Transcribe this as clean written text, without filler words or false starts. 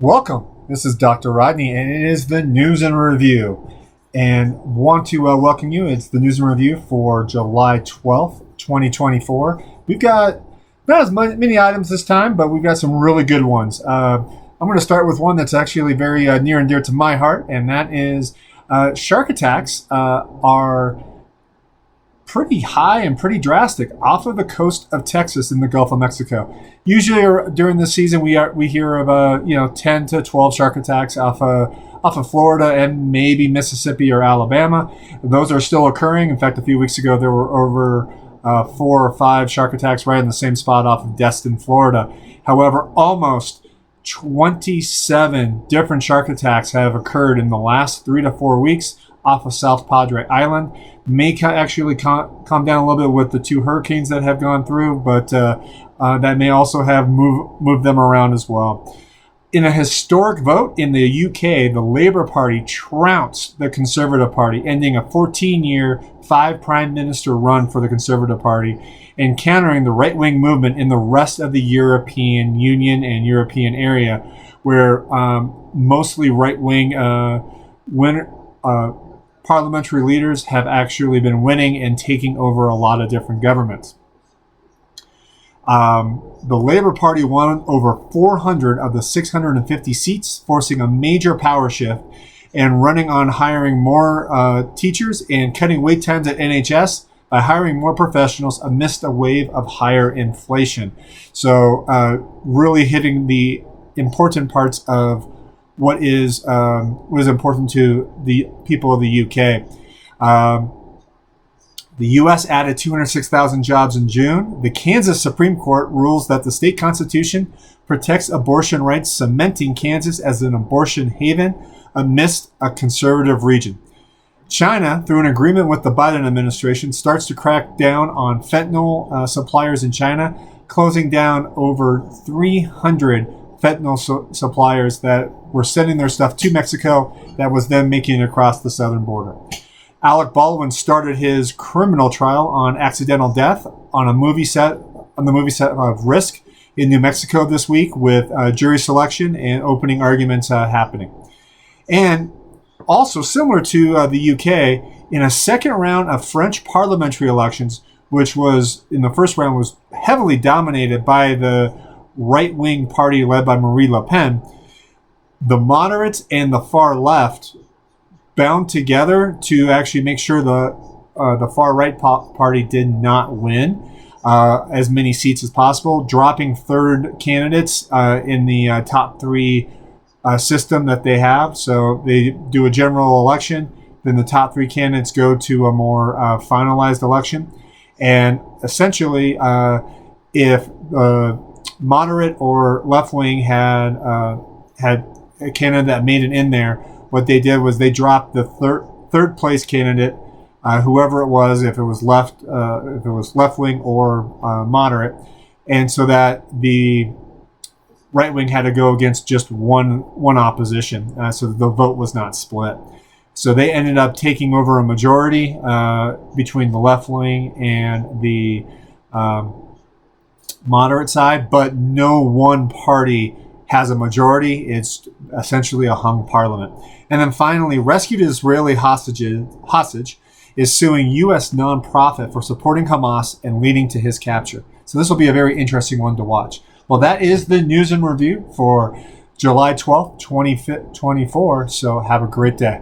Welcome. This is Dr. Rodney, and it is the News and Review. And want to welcome you. It's the News and Review for July 12th, 2024. We've got not as many items this time, but we've got some really good ones. I'm going to start with one that's actually very near and dear to my heart, and that is shark attacks are pretty high and pretty drastic off of the coast of Texas in the Gulf of Mexico. Usually during the season, we hear of 10 to 12 shark attacks off of Florida and maybe Mississippi or Alabama. Those are still occurring. In fact, a few weeks ago, there were over 4 or 5 shark attacks right in the same spot off of Destin, Florida. However, almost 27 different shark attacks have occurred in the last 3 to 4 weeks off of South Padre Island. May actually calm down a little bit with the 2 hurricanes that have gone through, but that may also have moved them around as well. In a historic vote in the UK, the Labour Party trounced the Conservative Party, ending a 14-year, 5 Prime Minister run for the Conservative Party and countering the right-wing movement in the rest of the European Union and European area, where mostly right-wing parliamentary leaders have actually been winning and taking over a lot of different governments. The Labour Party won over 400 of the 650 seats, forcing a major power shift and running on hiring more teachers and cutting wait times at NHS by hiring more professionals amidst a wave of higher inflation. So really hitting the important parts of what is important to the people of the UK. The U.S. added 206,000 jobs in June. The Kansas Supreme Court rules that the state constitution protects abortion rights, cementing Kansas as an abortion haven amidst a conservative region. China, through an agreement with the Biden administration, starts to crack down on fentanyl suppliers in China, closing down over 300 fentanyl suppliers that were sending their stuff to Mexico that was then making it across the southern border. Alec Baldwin started his criminal trial on accidental death on the movie set of Risk in New Mexico this week, with jury selection and opening arguments happening. And also similar to the UK, in a second round of French parliamentary elections, which was in the first round was heavily dominated by the right-wing party led by Marine Le Pen, the moderates and the far left bound together to actually make sure the far right party did not win as many seats as possible, dropping third candidates in the top 3 system that they have. So they do a general election, then the top 3 candidates go to a more finalized election, and essentially, if moderate or left wing had a candidate that made it in there, what they did was they dropped the third place candidate, whoever it was, if it was left wing or moderate, and so that the right wing had to go against just one opposition, so the vote was not split. So they ended up taking over a majority between the left wing and the moderate side, but no one party has a majority. It's essentially a hung parliament. And then finally, rescued Israeli hostage is suing U.S. nonprofit for supporting Hamas and leading to his capture. So this will be a very interesting one to watch. Well, that is the News and Review for July 12th, 2024. So have a great day.